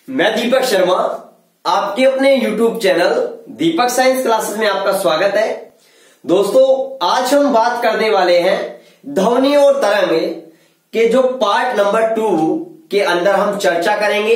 मैं दीपक शर्मा, आपके अपने YouTube चैनल दीपक साइंस क्लासेस में आपका स्वागत है। दोस्तों, आज हम बात करने वाले हैं ध्वनि और तरंग के जो पार्ट नंबर 2 के अंदर हम चर्चा करेंगे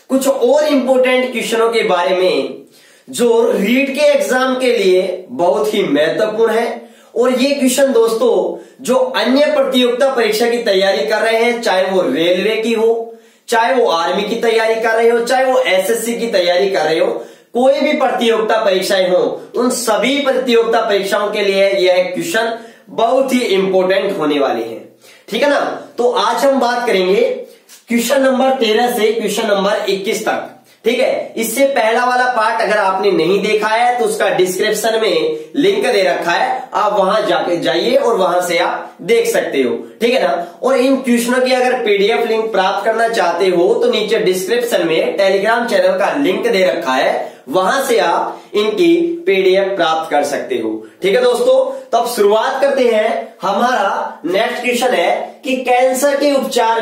कुछ और इंपॉर्टेंट क्वेश्चनों के बारे में जो रीट के एग्जाम के लिए बहुत ही महत्वपूर्ण है। और ये क्वेश्चन दोस्तों जो अन्य प्रतियोगिता परीक्षा की तैयारी कर रहे हैं, चाहे वो रेलवे की हो, चाहे वो आर्मी की तैयारी कर रहे हो, चाहे वो एसएससी की तैयारी कर रहे हो, कोई भी प्रतियोगिता परीक्षाएं हो, उन सभी प्रतियोगिता परीक्षाओं के लिए यह क्वेश्चन बहुत ही इंपॉर्टेंट होने वाले हैं। ठीक है ना। तो आज हम बात करेंगे क्वेश्चन नंबर 13 से क्वेश्चन नंबर 21 तक। ठीक है। इससे पहला वाला पार्ट अगर आपने नहीं देखा है तो उसका डिस्क्रिप्शन में लिंक दे रखा है, आप वहां जाके जाइए और वहां से आप देख सकते हो। ठीक है ना। और इन क्वेश्चनों की अगर पीडीएफ लिंक प्राप्त करना चाहते हो तो नीचे डिस्क्रिप्शन में टेलीग्राम चैनल का लिंक दे रखा है, वहां से आप इनकी पीडीएफ प्राप्त कर सकते हो। ठीक है दोस्तों, तो अब शुरुआत करते हैं। हमारा नेक्स्ट क्वेश्चन है कि कैंसर के उपचार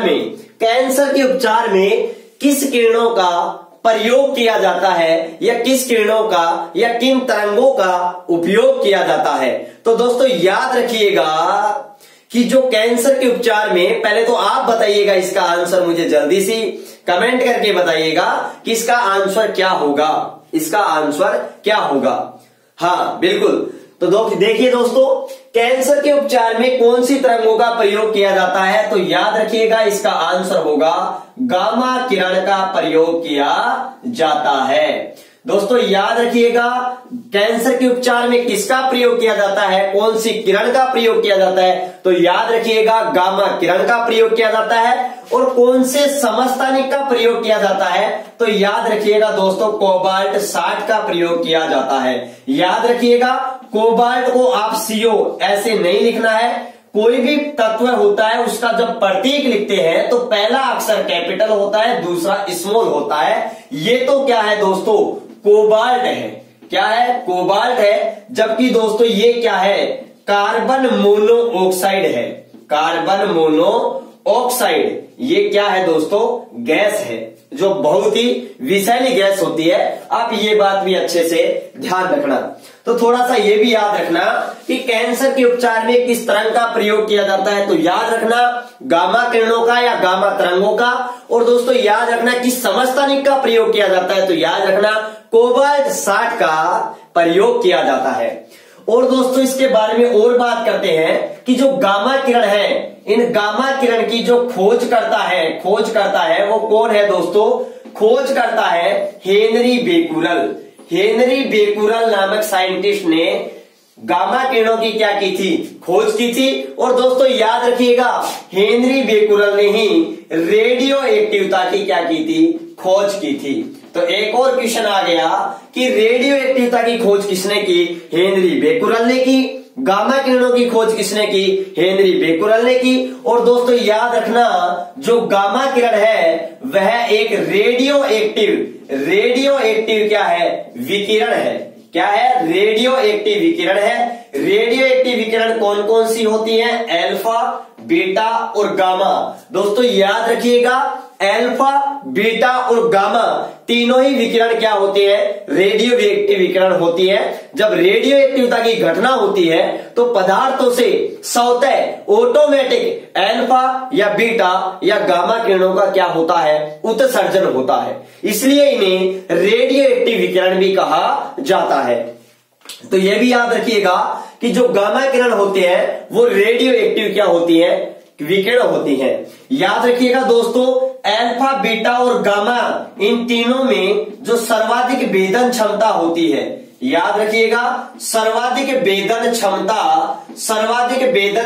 में किस किरणों का प्रयोग किया जाता है या किस किरणों का या किन तरंगों का उपयोग किया जाता है। तो दोस्तों याद रखिएगा कि जो कैंसर के उपचार में, पहले तो आप बताइएगा इसका आंसर, मुझे जल्दी से कमेंट करके बताइएगा कि इसका आंसर क्या होगा। इसका आंसर क्या होगा? हाँ बिल्कुल। तो देखिए दोस्तों, कैंसर के उपचार में कौन सी तरंगों का प्रयोग किया जाता है, तो याद रखिएगा इसका आंसर होगा गामा किरण का प्रयोग किया जाता है। दोस्तों याद रखिएगा, कैंसर के उपचार में किसका प्रयोग किया जाता है, कौन सी किरण का प्रयोग किया जाता है, तो याद रखिएगा गामा किरण का प्रयोग किया जाता है। और कौन से समस्थानिक का प्रयोग किया जाता है, तो याद रखिएगा दोस्तों कोबाल्ट 60 का प्रयोग किया जाता है। याद रखिएगा कोबाल्ट को आप CO ऐसे नहीं लिखना है। कोई भी तत्व होता है उसका जब प्रतीक लिखते हैं तो पहला अक्षर कैपिटल होता है, दूसरा स्मॉल होता है। ये तो क्या है दोस्तों, कोबाल्ट है। क्या है? कोबाल्ट है। जबकि दोस्तों ये क्या है, कार्बन मोनोऑक्साइड है। कार्बन मोनोऑक्साइड ये क्या है दोस्तों, गैस है, जो बहुत ही विषैली गैस होती है। आप ये बात भी अच्छे से ध्यान रखना। तो थोड़ा सा ये भी याद रखना कि कैंसर के उपचार में किस तरंग का प्रयोग किया जाता है, तो याद रखना गामा किरणों का या गामा तरंगों का। और दोस्तों याद रखना कि समस्थानिक का प्रयोग किया जाता है, तो याद रखना कोबाल्ट 60 का प्रयोग किया जाता है। और दोस्तों इसके बारे में और बात करते हैं कि जो गामा किरण है, इन गामा किरण की जो खोज करता है वो कौन है दोस्तों, खोज करता है हेनरी बेकुरल। हेनरी बेकुरल नामक साइंटिस्ट ने गामा किरणों की क्या की थी, खोज की थी। और दोस्तों याद रखिएगा हेनरी बेकुरल ने ही रेडियो एक्टिविटी की क्या की थी, खोज की थी। तो एक और क्वेश्चन आ गया कि रेडियो एक्टिविटी की खोज किसने की, हेनरी बेकुरल ने की। गामा किरणों की खोज किसने की, हेनरी बेकुरल ने की। और दोस्तों याद रखना जो गामा किरण है वह एक रेडियो एक्टिव क्या है, विकिरण है। क्या है? रेडियो एक्टिव विकिरण है। रेडियो एक्टिव विकिरण कौन कौन सी होती है, अल्फा, बीटा और गामा। दोस्तों याद रखिएगा अल्फा, बीटा और गामा तीनों ही विकिरण क्या होते हैं, रेडियो एक्टिव विकिरण होती है। जब रेडियो एक्टिविटी की घटना होती है तो पदार्थों से स्वतः ऑटोमेटिक अल्फा या बीटा या गामा किरणों का क्या होता है, उत्सर्जन होता है। इसलिए इन्हें रेडियो एक्टिव विकिरण भी कहा जाता है। तो यह भी याद रखिएगा कि जो गामा किरण होते हैं वो रेडियो एक्टिव क्या होती है, विकिरण होती है। याद रखिएगा दोस्तों अल्फा, बीटा और गामा इन तीनों में जो सर्वाधिक भेदन क्षमता होती है, याद रखिएगा सर्वाधिक भेदन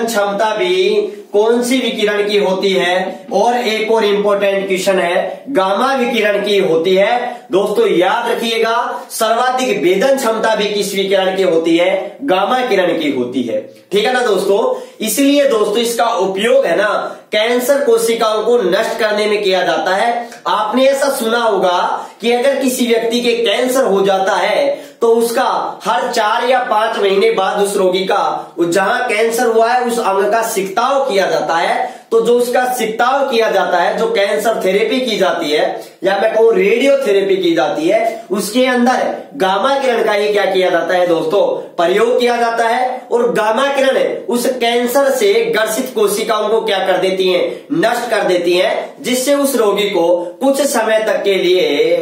क्षमता भी कौन सी विकिरण की होती है। और एक और इंपॉर्टेंट क्वेश्चन है, गामा विकिरण की होती है। दोस्तों याद रखिएगा सर्वाधिक भेदन क्षमता भी किस विकिरण की होती है, गामा किरण की होती है। ठीक है ना दोस्तों। इसलिए दोस्तों इसका उपयोग है ना कैंसर कोशिकाओं को नष्ट करने में किया जाता है। आपने ऐसा सुना होगा कि अगर किसी व्यक्ति के कैंसर हो जाता है तो उसका हर 4 या 5 महीने बाद उस रोगी का जहां कैंसर हुआ है उस अंग का सिकताव किया जाता है। तो जो उसका छिड़काव किया जाता है, जो कैंसर थेरेपी की जाती है या मैं कहूं रेडियोथेरेपी की जाती है, उसके अंदर गामा किरण का ही क्या किया जाता है दोस्तों, प्रयोग किया जाता है। और गामा किरण उस कैंसर से ग्रसित कोशिकाओं को क्या कर देती हैं, नष्ट कर देती हैं, जिससे उस रोगी को कुछ समय तक के लिए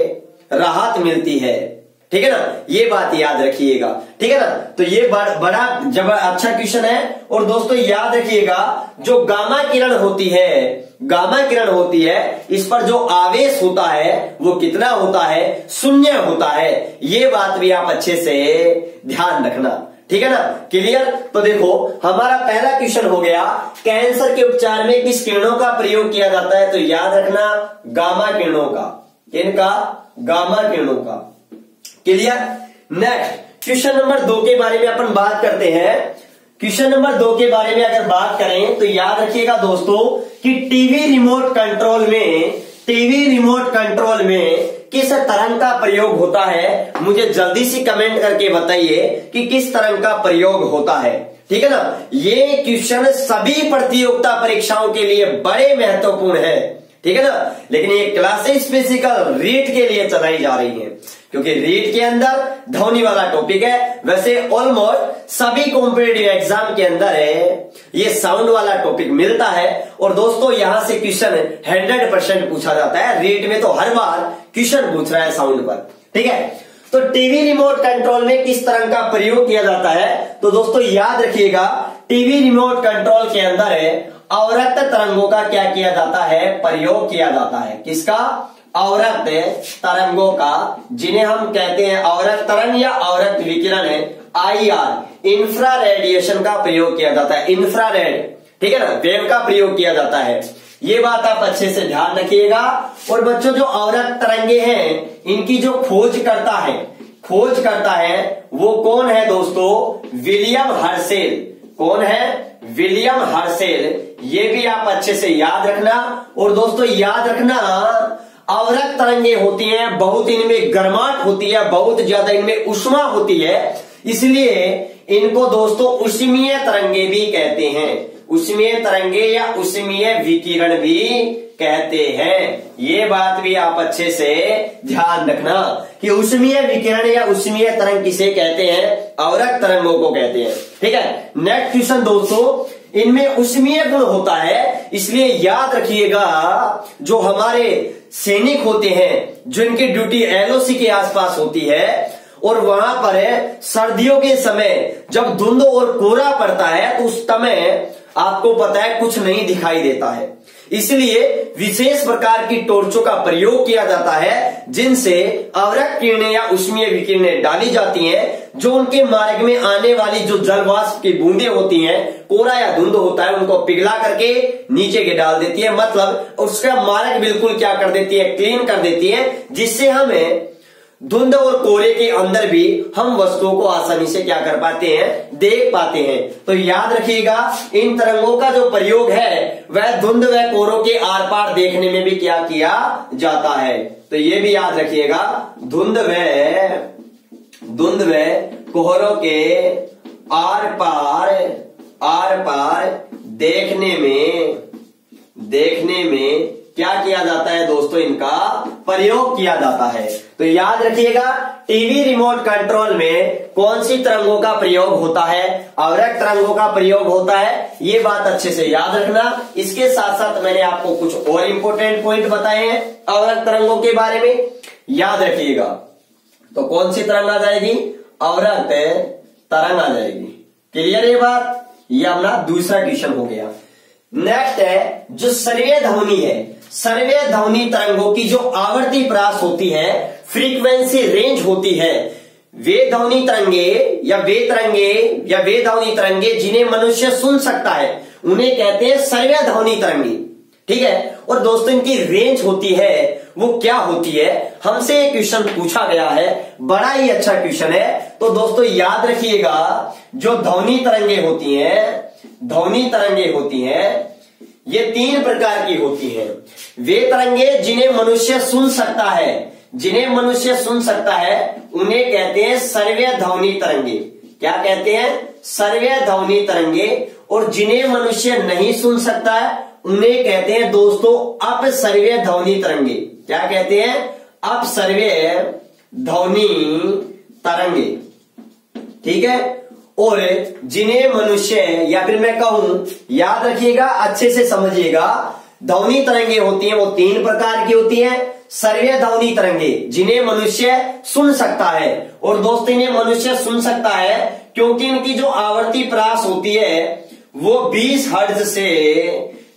राहत मिलती है। ठीक है ना, ये बात याद रखिएगा। ठीक है ना, तो ये बड़ा जब अच्छा क्वेश्चन है। और दोस्तों याद रखिएगा, जो गामा किरण होती है, गामा किरण होती है, इस पर जो आवेश होता है वो कितना होता है, शून्य होता है। ये बात भी आप अच्छे से ध्यान रखना। ठीक है ना, क्लियर। तो देखो हमारा पहला क्वेश्चन हो गया, कैंसर के उपचार में किस किरणों का प्रयोग किया जाता है, तो याद रखना गामा किरणों का। इनका गामा किरणों का। क्लियर। नेक्स्ट क्वेश्चन नंबर 2 के बारे में अपन बात करते हैं। क्वेश्चन नंबर 2 के बारे में अगर बात करें तो याद रखिएगा दोस्तों कि टीवी रिमोट कंट्रोल में किस तरंग का प्रयोग होता है, मुझे जल्दी से कमेंट करके बताइए कि किस तरंग का प्रयोग होता है। ठीक है ना, ये क्वेश्चन सभी प्रतियोगिता परीक्षाओं के लिए बड़े महत्वपूर्ण है। ठीक है ना, लेकिन ये क्लासेस स्पेसिकल रीट के लिए चलाई जा रही है, क्योंकि रीट के अंदर ध्वनि वाला टॉपिक है। वैसे ऑलमोस्ट सभी कॉम्पिटिटिव एग्जाम के अंदर है ये साउंड वाला टॉपिक मिलता है। और दोस्तों यहां से क्वेश्चन 100% पूछा जाता है। रीट में तो हर बार क्वेश्चन पूछ रहा है साउंड पर। ठीक है, तो टीवी रिमोट कंट्रोल में किस तरह का प्रयोग किया जाता है, तो दोस्तों याद रखिएगा, टीवी रिमोट कंट्रोल के अंदर अवरक्त तरंगों का क्या किया जाता है, प्रयोग किया जाता है। किसका, अवरक्त तरंगों का, जिन्हें हम कहते हैं अवरक्त तरंग या अवरक्त विकिरण है, IR, इंफ्रा रेडिएशन का प्रयोग किया जाता है। इंफ्रारेड, ठीक है ना, वेव का प्रयोग किया जाता है। ये बात आप अच्छे से ध्यान रखिएगा। और बच्चों जो अवरक्त तरंगे हैं, इनकी जो खोज करता है वो कौन है दोस्तों, विलियम हर्शेल। कौन है, विलियम हर्शेल। ये भी आप अच्छे से याद रखना। और दोस्तों याद रखना, अवरक्त तरंगे होती हैं, बहुत इनमें गर्माहट होती है, बहुत ज्यादा इनमें ऊष्मा होती है, इसलिए इनको दोस्तों ऊष्मीय तरंगे भी कहते हैं। ऊष्मीय तरंगे या ऊष्मीय विकिरण भी कहते हैं। ये बात भी आप अच्छे से ध्यान रखना कि ऊष्मीय विकिरण या ऊष्मीय तरंग किसे कहते हैं, अवरक्त तरंगों को कहते हैं। ठीक है, नेक्स्ट क्वेश्चन दोस्तों, इनमें ऊष्मीय गुण होता है, इसलिए याद रखिएगा, जो हमारे सैनिक होते हैं, जिनकी ड्यूटी LOC के आसपास होती है, और वहां पर सर्दियों के समय जब धुंध और कोहरा पड़ता है, तो उस समय आपको पता है कुछ नहीं दिखाई देता है, इसलिए विशेष प्रकार की टॉर्चों का प्रयोग किया जाता है, जिनसे अवरक्त किरणें या ऊष्मीय विकिरणें डाली जाती हैं, जो उनके मार्ग में आने वाली जो जलवाष्प की बूंदें होती हैं, कोहरा या धुंध होता है, उनको पिघला करके नीचे के डाल देती है। मतलब उसका मार्ग बिल्कुल क्या कर देती है, क्लीन कर देती है, जिससे हमें धुंध और कोहरे के अंदर भी हम वस्तुओं को आसानी से क्या कर पाते हैं, देख पाते हैं। तो याद रखिएगा, इन तरंगों का जो प्रयोग है वह धुंध व कोहरों के आर पार देखने में भी क्या किया जाता है। तो ये भी याद रखिएगा, धुंध व कोहरों के आर पार देखने में क्या किया जाता है दोस्तों, इनका प्रयोग किया जाता है। तो याद रखिएगा, टीवी रिमोट कंट्रोल में कौन सी तरंगों का प्रयोग होता है, अवरक्त तरंगों का प्रयोग होता है। ये बात अच्छे से याद रखना। इसके साथ साथ मैंने आपको कुछ और इंपॉर्टेंट पॉइंट बताए हैं अवरक्त तरंगों के बारे में, याद रखिएगा। तो कौन सी तरंग आ जाएगी, अवरक्त तरंग आ जाएगी। क्लियर ये बात, ये अपना दूसरा क्वेश्चन हो गया। नेक्स्ट है जो सर्वे ध्वनि है, सर्वे ध्वनि तरंगों की जो आवर्ती प्रास होती है, फ्रीक्वेंसी रेंज होती है, वे ध्वनि तरंगे जिन्हें मनुष्य सुन सकता है, उन्हें कहते हैं सर्वे ध्वनि तरंगे। ठीक है, और दोस्तों इनकी रेंज होती है, वो क्या होती है, हमसे एक क्वेश्चन पूछा गया है, बड़ा ही अच्छा क्वेश्चन है। तो दोस्तों याद रखिएगा, जो ध्वनि तरंगे होती हैं, ये 3 प्रकार की होती हैं। वे तरंगे जिन्हें मनुष्य सुन सकता है, उन्हें कहते हैं सर्वे ध्वनि तरंगे। क्या कहते हैं, सर्वे ध्वनि तरंगे। और जिन्हें मनुष्य नहीं सुन सकता है, उन्हें कहते हैं दोस्तों अपसर्व्य ध्वनि तरंगे। क्या कहते हैं? अपसर्व्य ध्वनि तरंगे। ठीक है। और जिन्हें मनुष्य, या फिर मैं कहूं, याद रखिएगा, अच्छे से समझिएगा, ध्वनि तरंगे होती हैं वो 3 प्रकार की होती हैं। सर्व्य ध्वनि तरंगे जिन्हें मनुष्य सुन सकता है, और दोस्तों इन्हें मनुष्य सुन सकता है क्योंकि इनकी जो आवृत्ति परास होती है वो 20 हर्ट्ज से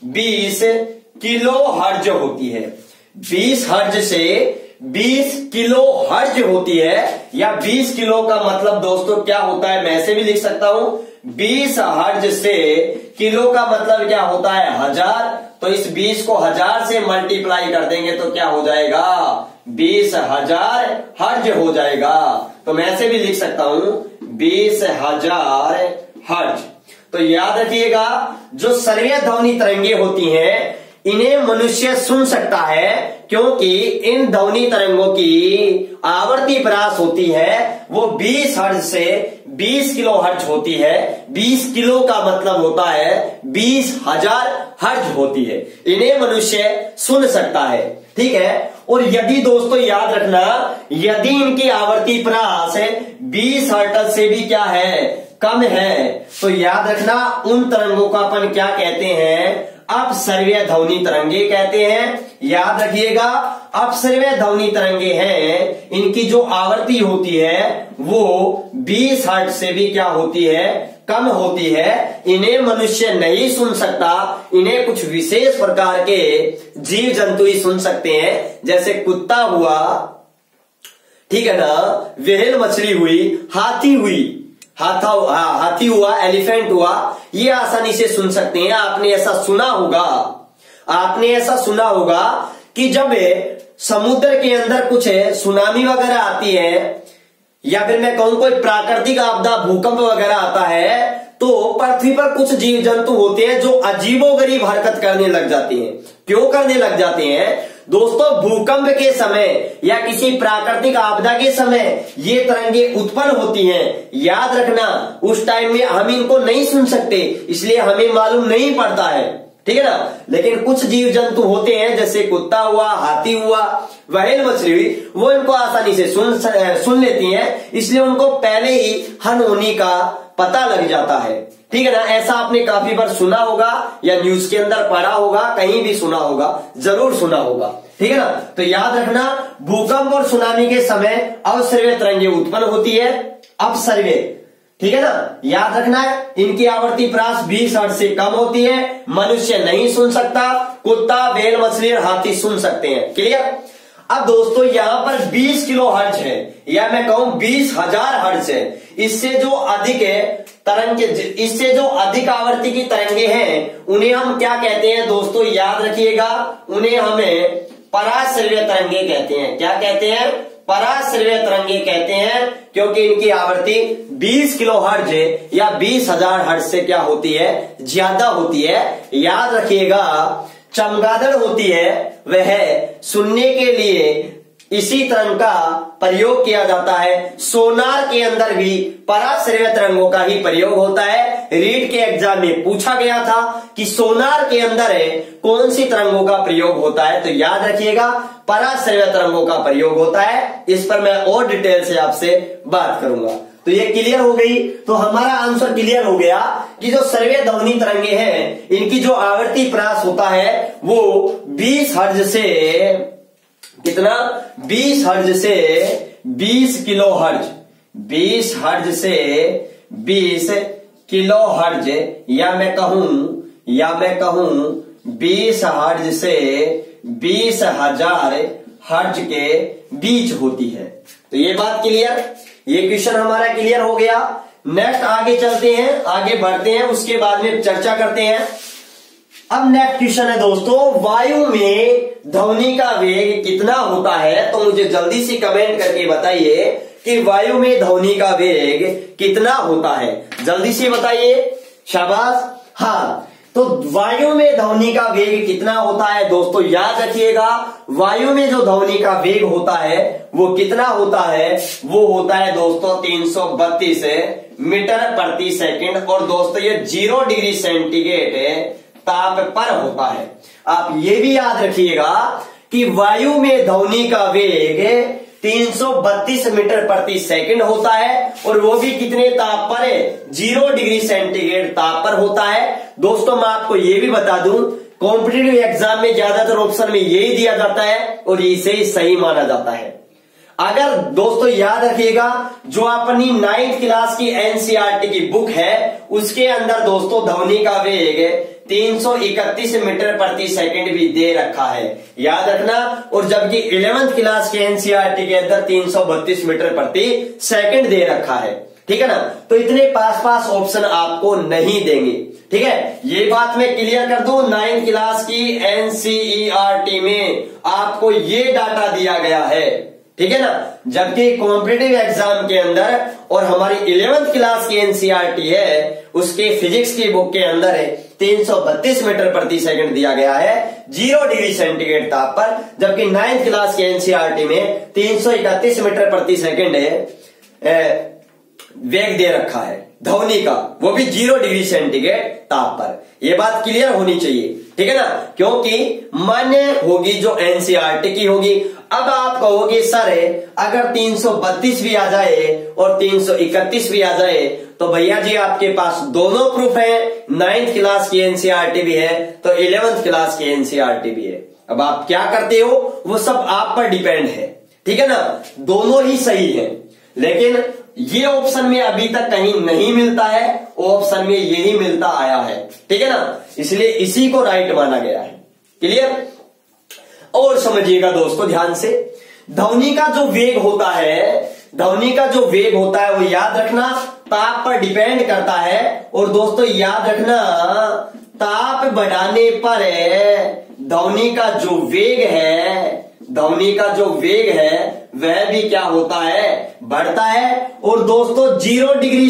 20 किलो हर्ट्ज होती है। 20 हर्ट्ज से 20 किलो हर्ट्ज होती है, या 20 किलो का मतलब दोस्तों क्या होता है, मैं ऐसे भी लिख सकता हूं, 20 हर्ट्ज से किलो का मतलब क्या होता है? 1000। तो इस 20 को 1000 से मल्टीप्लाई कर देंगे तो क्या हो जाएगा? 20,000 हर्ट्ज हो जाएगा। तो मैं ऐसे भी लिख सकता हूं 20,000 हर्ट्ज। तो याद रखिएगा, जो सर्व्य ध्वनि तरंगे होती हैं इन्हें मनुष्य सुन सकता है क्योंकि इन ध्वनि तरंगों की आवर्ती परास होती है वो 20 हर्ट्ज से 20 किलो हर्ट्ज होती है। 20 किलो का मतलब होता है 20,000 हर्ट्ज होती है। इन्हें मनुष्य सुन सकता है। ठीक है। और यदि दोस्तों याद रखना, यदि इनकी आवर्ती परास 20 हर्ट्ज से भी क्या है? कम है, तो याद रखना उन तरंगों को अपन क्या कहते हैं? अपसर्व्य ध्वनि तरंगे कहते हैं। याद रखिएगा, अपसर्व्य ध्वनि तरंगे हैं, इनकी जो आवृत्ति होती है वो 20 हर्ट्ज से भी क्या होती है? कम होती है। इन्हें मनुष्य नहीं सुन सकता, इन्हें कुछ विशेष प्रकार के जीव जंतु ही सुन सकते हैं, जैसे कुत्ता हुआ, ठीक है ना, व्हेल मछली हुई, हाथी हुई, हाथी हुआ, एलिफेंट हुआ, ये आसानी से सुन सकते हैं। आपने ऐसा सुना होगा कि जब समुद्र के अंदर कुछ सुनामी वगैरह आती है, या फिर मैं कहूं कोई प्राकृतिक आपदा, भूकंप वगैरह आता है, तो पृथ्वी पर कुछ जीव जंतु होते हैं जो अजीबोगरीब हरकत करने लग जाते हैं। क्यों करने लग जाते हैं? दोस्तों भूकंप के समय या किसी प्राकृतिक आपदा के समय ये तरंगे उत्पन्न होती हैं। याद रखना, उस टाइम में हम इनको नहीं सुन सकते, इसलिए हमें मालूम नहीं पड़ता है। ठीक है ना। लेकिन कुछ जीव जंतु होते हैं, जैसे कुत्ता हुआ, हाथी हुआ, व्हेल मछली हुई, वो इनको आसानी से सुन लेती हैं, इसलिए उनको पहले ही हानि का पता लग जाता है। ठीक है ना। ऐसा आपने काफी बार सुना होगा, या न्यूज के अंदर पढ़ा होगा, कहीं भी सुना होगा, जरूर सुना होगा। ठीक है ना। तो याद रखना, भूकंप और सुनामी के समय अपसर्व्य तरंगे उत्पन्न होती है। अपसर्व्य, ठीक है ना, याद रखना है। इनकी आवर्ती परास 20 हर्ट्ज से कम होती है। मनुष्य नहीं सुन सकता, कुत्ता, व्हेल मछली और हाथी सुन सकते हैं। क्लियर। अब दोस्तों यहां पर 20 किलो हर्ट्ज है, या मैं कहूं 20,000 हर्ट्ज है। इससे जो अधिक इससे जो अधिक आवृत्ति की तरंगे हैं उन्हें हम क्या कहते हैं दोस्तों? याद रखिएगा, उन्हें हमें पराश्रव्य तरंगे कहते हैं। क्या कहते हैं? पराश्रव्य तरंगे कहते हैं, क्योंकि इनकी आवृत्ति 20 किलो हर्ट्ज या 20,000 हर्ट्ज से क्या होती है? ज्यादा होती है। याद रखिएगा, चमगादड़ होती है, वह सुनने के लिए इसी तरंग का प्रयोग किया जाता है। सोनार के अंदर भी पराश्रव्य तरंगों का ही प्रयोग होता है। रीट के एग्जाम में पूछा गया था कि सोनार के अंदर कौन सी तरंगों का प्रयोग होता है, तो याद रखिएगा पराश्रव्य तरंगों का प्रयोग होता है। इस पर मैं और डिटेल से आपसे बात करूंगा। तो ये क्लियर हो गई। तो हमारा आंसर क्लियर हो गया कि जो सर्व्य ध्वनि तरंगे हैं इनकी जो आवर्ती परास होता है वो 20 हर्ट्ज से कितना? 20 हर्ट्ज से 20 किलो हर्ट्ज, 20 हर्ट्ज से 20 किलो हर्ट्ज, या मैं कहूं 20 हर्ट्ज से 20,000 हर्ट्ज के बीच होती है। तो ये बात क्लियर, ये क्वेश्चन हमारा क्लियर हो गया। नेक्स्ट आगे चलते हैं, आगे बढ़ते हैं, उसके बाद में चर्चा करते हैं। अब नेक्स्ट क्वेश्चन है दोस्तों, वायु में ध्वनि का वेग कितना होता है? तो मुझे जल्दी से कमेंट करके बताइए कि वायु में ध्वनि का वेग कितना होता है, जल्दी से बताइए। शाबाश। हाँ, तो वायु में ध्वनि का वेग कितना होता है दोस्तों? याद रखिएगा, वायु में जो ध्वनि का वेग होता है वो कितना होता है? वो होता है दोस्तों 332 मीटर प्रति सेकंड। और दोस्तों ये 0 डिग्री सेंटीग्रेड ताप पर होता है। आप ये भी याद रखिएगा कि वायु में ध्वनि का वेग 332 मीटर प्रति सेकंड होता है और वो भी कितने ताप पर है? 0 डिग्री सेंटीग्रेड ताप पर होता है। दोस्तों मैं आपको ये भी बता दूं, कॉम्पिटिटिव एग्जाम में ज्यादातर ऑप्शन में यही दिया जाता है और इसे ही सही माना जाता है। अगर दोस्तों याद रखिएगा, जो अपनी 9th क्लास की एनसीईआरटी की बुक है उसके अंदर दोस्तों ध्वनि का वेग 331 मीटर प्रति सेकंड भी दे रखा है, याद रखना। और जबकि 11th क्लास के एनसीईआरटी के अंदर 332 मीटर प्रति सेकंड दे रखा है, ठीक है ना। तो इतने पास पास ऑप्शन आपको नहीं देंगे, ठीक है। ये बात मैं क्लियर कर दूं, 9th क्लास की एनसीईआरटी में आपको ये डाटा दिया गया है, ठीक है ना। जबकि कॉम्पिटिटिव एग्जाम के अंदर और हमारी 11th क्लास की एनसीईआरटी है उसके फिजिक्स की बुक के अंदर है 332 मीटर प्रति सेकंड दिया गया है 0 डिग्री सेंटीग्रेड ताप पर, जबकि 9th क्लास की एनसीईआरटी में 331 मीटर प्रति सेकंड है वेग दे रखा है ध्वनि का, वो भी 0 डिग्री सेंटीग्रेड ताप पर। ये बात क्लियर होनी चाहिए, ठीक है ना, क्योंकि मान्य होगी जो एनसीईआरटी की होगी। अब आप कहोगे सर अगर 332 भी आ जाए और 331 भी आ जाए तो भैया जी आपके पास दोनों प्रूफ है, 9th क्लास की एनसीईआरटी भी है तो 11th क्लास की एनसीईआरटी भी है। अब आप क्या करते हो वो सब आप पर डिपेंड है, ठीक है ना। दोनों ही सही है, लेकिन ये ऑप्शन में अभी तक कहीं नहीं मिलता है, ऑप्शन में यही मिलता आया है, ठीक है ना, इसलिए इसी को राइट माना गया है। क्लियर? और समझिएगा दोस्तों ध्यान से, ध्वनि का जो वेग होता है, ध्वनि का जो वेग होता है वो याद रखना ताप पर डिपेंड करता है। और दोस्तों याद रखना ताप बढ़ाने पर ध्वनि का जो वेग है, ध्वनि का जो वेग है वह भी क्या होता है? बढ़ता है। और दोस्तों 1 डिग्री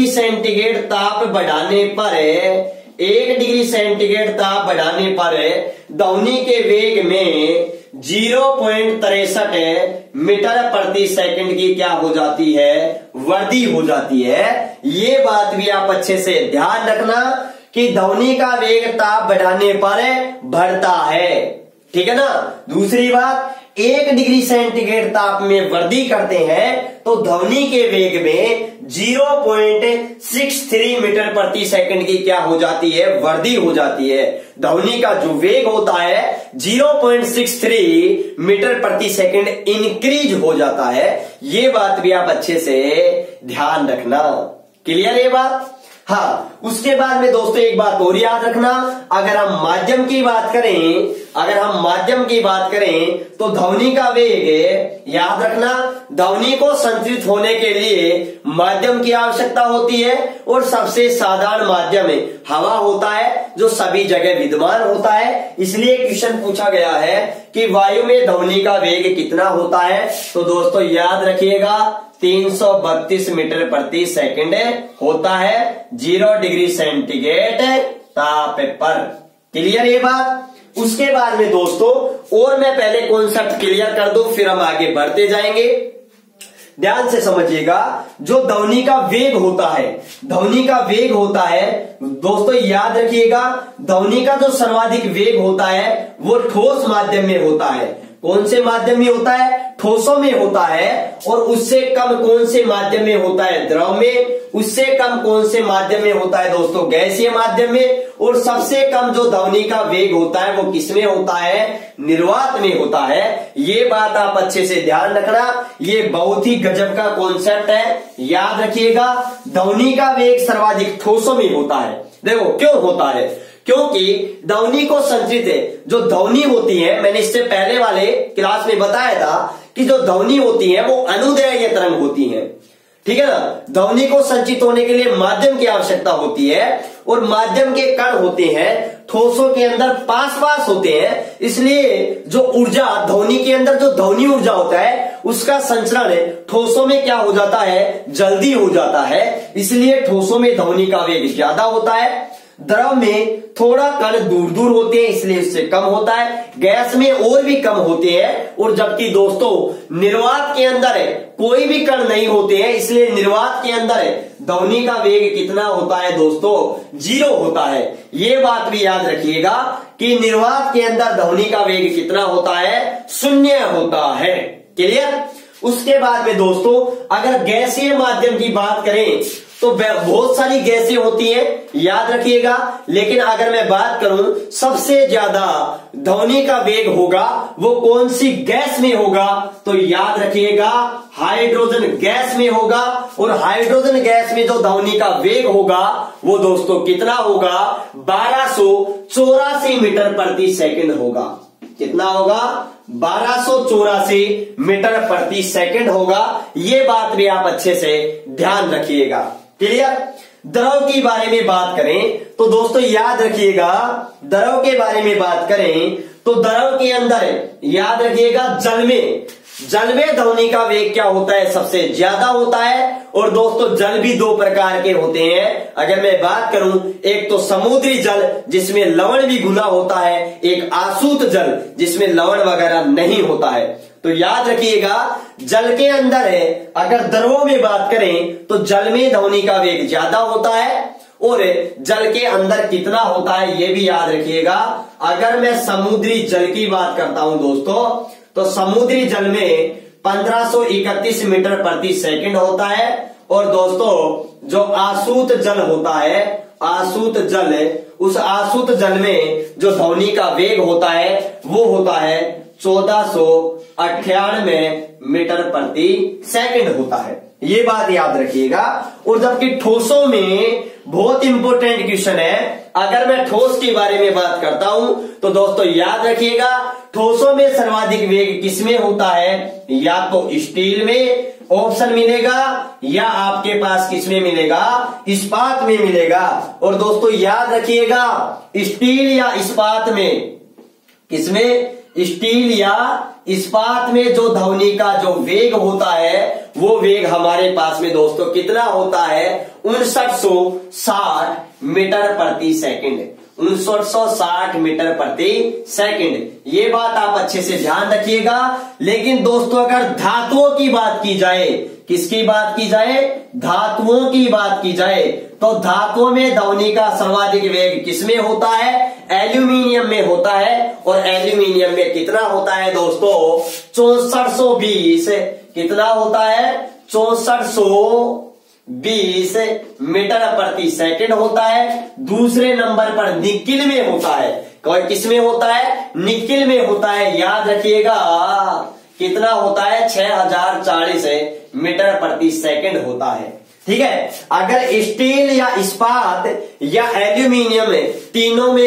सेंटीग्रेड ताप बढ़ाने पर 1 डिग्री सेंटीग्रेड ताप बढ़ाने पर ध्वनि के वेग में 0.63 मीटर प्रति सेकंड की क्या हो जाती है? वृद्धि हो जाती है। ये बात भी आप अच्छे से ध्यान रखना कि ध्वनि का वेग ताप बढ़ाने पर बढ़ता है, ठीक है ना। दूसरी बात, 1 डिग्री सेंटीग्रेड ताप में वृद्धि करते हैं तो ध्वनि के वेग में 0.63 मीटर प्रति सेकंड की क्या हो जाती है? वृद्धि हो जाती है। ध्वनि का जो वेग होता है 0.63 मीटर प्रति सेकंड इंक्रीज हो जाता है। ये बात भी आप अच्छे से ध्यान रखना। क्लियर ये बात? हाँ, उसके बाद में दोस्तों एक बात और याद रखना, अगर हम माध्यम की बात करें तो ध्वनि का वेग याद रखना, ध्वनि को संचरित होने के लिए माध्यम की आवश्यकता होती है और सबसे साधारण माध्यम हवा होता है जो सभी जगह विद्यमान होता है। इसलिए क्वेश्चन पूछा गया है कि वायु में ध्वनि का वेग कितना होता है, तो दोस्तों याद रखिएगा 332 मीटर प्रति सेकंड होता है 0 डिग्री सेंटीग्रेड ताप पर। क्लियर ये बात? उसके बाद में दोस्तों और मैं पहले कॉन्सेप्ट क्लियर कर दूं फिर हम आगे बढ़ते जाएंगे। ध्यान से समझिएगा, जो ध्वनि का वेग होता है दोस्तों याद रखिएगा, ध्वनि का जो सर्वाधिक वेग होता है वो ठोस माध्यम में होता है। कौन से माध्यम में होता है? ठोसों में होता है। और उससे कम कौन से माध्यम में होता है? द्रव में। उससे कम कौन से माध्यम में होता है दोस्तों? गैसीय माध्यम में। और सबसे कम जो ध्वनि का वेग होता है वो किसमें होता है? निर्वात में होता है। ये बात आप अच्छे से ध्यान रखना, ये बहुत ही गजब का कॉन्सेप्ट है, याद रखिएगा। ध्वनि का वेग सर्वाधिक ठोसों में होता है। देखो क्यों होता है? क्योंकि ध्वनि को संचरित जो ध्वनि होती है, मैंने इससे पहले वाले क्लास में बताया था कि जो ध्वनि होती है वो अनुदैर्घ्य तरंग होती है, ठीक है ना। ध्वनि को संचित होने के लिए माध्यम की आवश्यकता होती है और माध्यम के कण होते हैं ठोसों के अंदर पास पास होते हैं। इसलिए जो ऊर्जा ध्वनि के अंदर जो ध्वनि ऊर्जा होता है उसका संचरण ठोसों में क्या हो जाता है? जल्दी हो जाता है। इसलिए ठोसों में ध्वनि का वेग ज्यादा होता है। द्रव में थोड़ा कण दूर दूर होते हैं इसलिए उससे कम होता है, गैस में और भी कम होते हैं, और जबकि दोस्तों निर्वात के अंदर कोई भी कण नहीं होते हैं इसलिए निर्वात के अंदर ध्वनि का वेग कितना होता है दोस्तों, 0 होता है। ये बात भी याद रखिएगा कि निर्वात के अंदर ध्वनि का वेग कितना होता है, 0 होता है। क्लियर। उसके बाद में दोस्तों अगर गैसीय माध्यम की बात करें तो बहुत सारी गैसें होती हैं, याद रखिएगा, लेकिन अगर मैं बात करूं सबसे ज्यादा ध्वनि का वेग होगा वो कौन सी गैस में होगा, तो याद रखिएगा हाइड्रोजन गैस में होगा। और हाइड्रोजन गैस में जो ध्वनि का वेग होगा वो दोस्तों कितना होगा, 1284 मीटर प्रति सेकंड होगा। कितना होगा, 1284 मीटर प्रति सेकंड होगा। ये बात भी आप अच्छे से ध्यान रखिएगा। क्लियर। द्रव के बारे में बात करें तो दोस्तों याद रखिएगा, द्रव के बारे में बात करें तो द्रव के अंदर याद रखिएगा जल में ध्वनि का वेग क्या होता है, सबसे ज्यादा होता है। और दोस्तों जल भी 2 प्रकार के होते हैं। अगर मैं बात करूं, एक तो समुद्री जल जिसमें लवण भी घुला होता है, एक आसूत जल जिसमें लवण वगैरह नहीं होता है। तो याद रखिएगा जल के अंदर अगर द्रवों में बात करें तो जल में ध्वनि का वेग ज्यादा होता है, और जल के अंदर कितना होता है ये भी याद रखिएगा। अगर मैं समुद्री जल की बात करता हूं दोस्तों, तो समुद्री जल में 1531 मीटर प्रति सेकंड होता है। और दोस्तों जो आसूत जल होता है, आसूत जल, उस आसूत जल में जो ध्वनि का वेग होता है वो होता है 1498 मीटर प्रति सेकंड होता है। ये बात याद रखिएगा। और जबकि ठोसों में बहुत इंपॉर्टेंट क्वेश्चन है, अगर मैं ठोस के बारे में बात करता हूं तो दोस्तों याद रखिएगा ठोसों में सर्वाधिक वेग किसमें होता है, या तो स्टील में ऑप्शन मिलेगा, या आपके पास किसमें मिलेगा, इस्पात में मिलेगा। और दोस्तों याद रखिएगा स्टील या इस्पात में, किसमें, स्टील या इस्पात में जो ध्वनि का जो वेग होता है वो वेग हमारे पास में दोस्तों कितना होता है, 5960 मीटर प्रति सेकंड, 5960 मीटर प्रति सेकंड। ये बात आप अच्छे से ध्यान रखिएगा। लेकिन दोस्तों अगर धातुओं की बात की जाए, किसकी बात की जाए, धातुओं की बात की जाए, तो धातुओं में ध्वनि का सर्वाधिक वेग किसमें होता है, एल्यूमिनियम में होता है। और एल्यूमिनियम में कितना होता है दोस्तों, 6420, कितना होता है, 6420 मीटर प्रति सेकंड होता है। दूसरे नंबर पर निकिल में होता है, किसमें होता है, निकिल में होता है। याद रखिएगा कितना होता है, 6040 मीटर प्रति सेकंड होता है। ठीक है। अगर स्टील या इस्पात या एल्यूमिनियम तीनों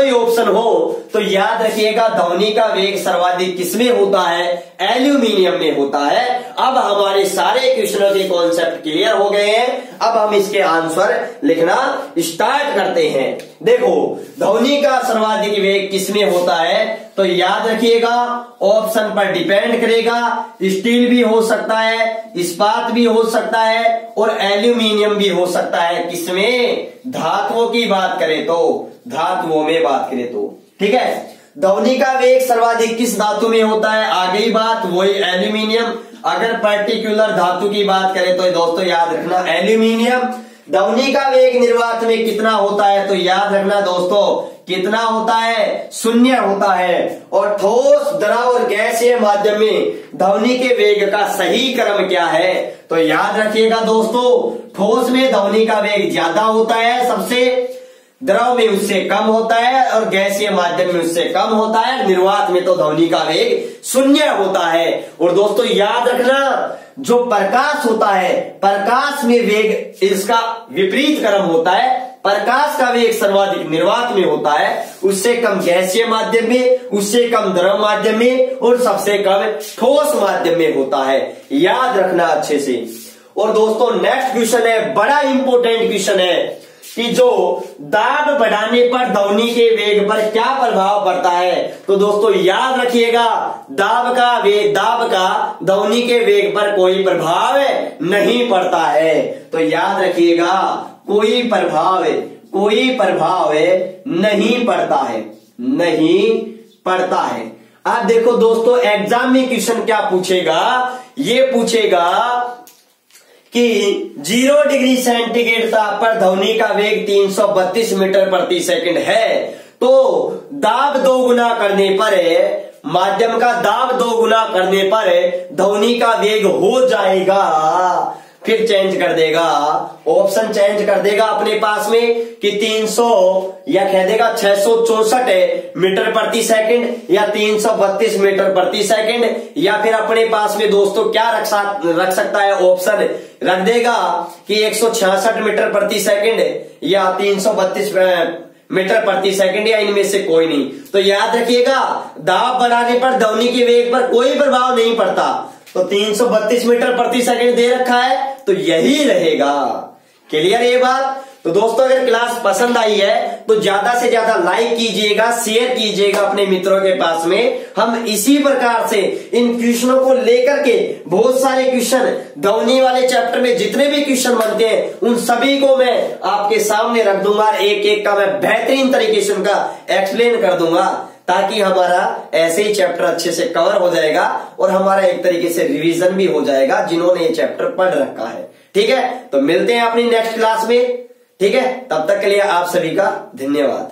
ही ऑप्शन हो तो याद रखिएगा ध्वनि का वेग सर्वाधिक किसमें होता है, एल्यूमिनियम में होता है। अब हमारे सारे क्वेश्चनों के कॉन्सेप्ट क्लियर हो गए हैं। अब हम इसके आंसर लिखना स्टार्ट करते हैं। देखो ध्वनि का सर्वाधिक वेग किसमें होता है, तो याद रखिएगा ऑप्शन पर डिपेंड करेगा। स्टील भी हो सकता है, इस्पात भी हो सकता है, और एल्यूमिनियम भी हो सकता है। किसमें, धातुओं की बात करें तो, धातुओं में बात करें तो। ठीक है। ध्वनि का वेग सर्वाधिक किस धातु में होता है, आ गई बात, वही एल्यूमिनियम। अगर पर्टिकुलर धातु की बात करें तो दोस्तों याद रखना एल्यूमिनियम। ध्वनि का वेग निर्वात में कितना होता है, तो याद रखना दोस्तों कितना होता है, 0 होता है। और ठोस, द्रव और गैसीय माध्यम में ध्वनि के वेग का सही क्रम क्या है, तो याद रखिएगा दोस्तों ठोस में ध्वनि का वेग ज्यादा होता है सबसे, द्रव में उससे कम होता है, और गैसीय माध्यम में उससे कम होता है। निर्वात में तो ध्वनि का वेग 0 होता है। और दोस्तों याद रखना जो प्रकाश होता है, प्रकाश में वेग इसका विपरीत क्रम होता है। प्रकाश का वेग सर्वाधिक निर्वात में होता है, उससे कम गैसीय माध्यम में, उससे कम द्रव माध्यम में, और सबसे कम ठोस माध्यम में होता है। याद रखना अच्छे से। और दोस्तों नेक्स्ट क्वेश्चन है, बड़ा इंपॉर्टेंट क्वेश्चन है कि जो दाब बढ़ाने पर ध्वनि के वेग पर क्या प्रभाव पड़ता है। तो दोस्तों याद रखिएगा दाब का ध्वनि के वेग पर कोई प्रभाव नहीं पड़ता है। तो याद रखिएगा कोई प्रभाव कोई प्रभाव नहीं पड़ता है, नहीं पड़ता है। अब देखो दोस्तों एग्जाम में क्वेश्चन क्या पूछेगा, ये पूछेगा कि 0 डिग्री सेंटीग्रेड ताप पर ध्वनि का वेग 332 मीटर प्रति सेकंड है, तो दाब 2 गुना करने पर, माध्यम का दाब 2 गुना करने पर ध्वनि का वेग हो जाएगा, फिर चेंज कर देगा, ऑप्शन चेंज कर देगा अपने पास में कि 300 या कह देगा 664 मीटर प्रति सेकंड या 332 मीटर प्रति सेकंड, या फिर अपने पास में दोस्तों क्या रख सकता है, ऑप्शन रख देगा कि 166 मीटर प्रति सेकंड या 332 मीटर प्रति सेकंड, या इनमें से कोई नहीं। तो याद रखिएगा दाब बढ़ाने पर ध्वनि के वेग पर कोई प्रभाव नहीं पड़ता, तो 332 मीटर प्रति सेकंड दे रखा है तो यही रहेगा। क्लियर ये बात? तो दोस्तों अगर क्लास पसंद आई है तो ज्यादा से ज्यादा लाइक कीजिएगा, शेयर कीजिएगा अपने मित्रों के पास में। हम इसी प्रकार से इन क्वेश्चनों को लेकर के बहुत सारे क्वेश्चन ध्वनि वाले चैप्टर में जितने भी क्वेश्चन बनते हैं उन सभी को मैं आपके सामने रख दूंगा, एक एक का मैं बेहतरीन तरीके से उनका एक्सप्लेन कर दूंगा, ताकि हमारा ऐसे ही चैप्टर अच्छे से कवर हो जाएगा और हमारा एक तरीके से रिवीजन भी हो जाएगा जिन्होंने ये चैप्टर पढ़ रखा है। ठीक है, तो मिलते हैं अपनी नेक्स्ट क्लास में। ठीक है, तब तक के लिए आप सभी का धन्यवाद।